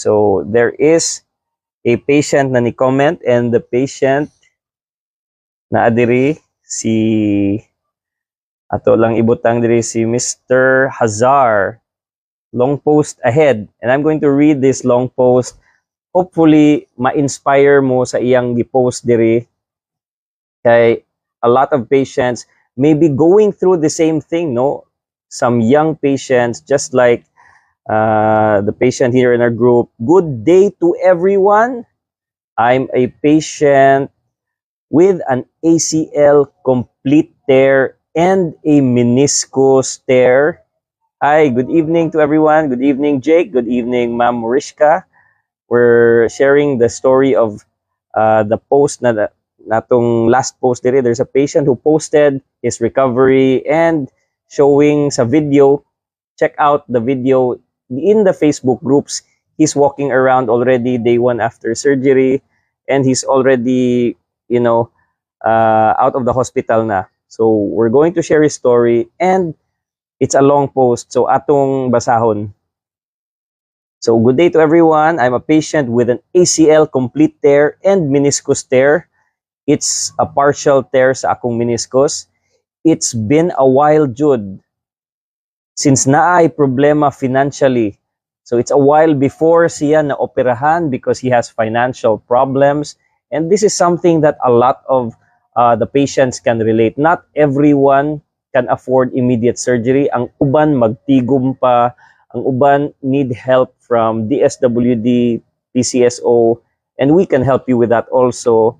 So there is a patient na ni-comment, and the patient na adiri si ato lang ibutang diri si Mr. Hazar. Long post ahead, and I'm going to read this long post. Hopefully ma-inspire mo sa iyang gi-post diri, kay a lot of patients may be going through the same thing, no? Some young patients, just like the patient here in our group. Good day to everyone. I'm a patient with an ACL complete tear and a meniscus tear. Hi, good evening to everyone. Good evening, Jake. Good evening, Ma'am Mariska. We're sharing the story of the post na natong last post diri. There's a patient who posted his recovery and showing sa video. Check out the video in the Facebook groups. He's walking around already day 1 after surgery, and he's already, out of the hospital na. So we're going to share his story, and it's a long post, so atong basahon. So good day to everyone. I'm a patient with an ACL complete tear and meniscus tear. It's a partial tear sa akong meniscus. It's been a while, Jude, since naay problema financially. So it's a while before siya na operahan because he has financial problems. And this is something that a lot of the patients can relate. Not everyone can afford immediate surgery. Ang uban magtigom pa, ang uban need help from DSWD, PCSO, and we can help you with that also.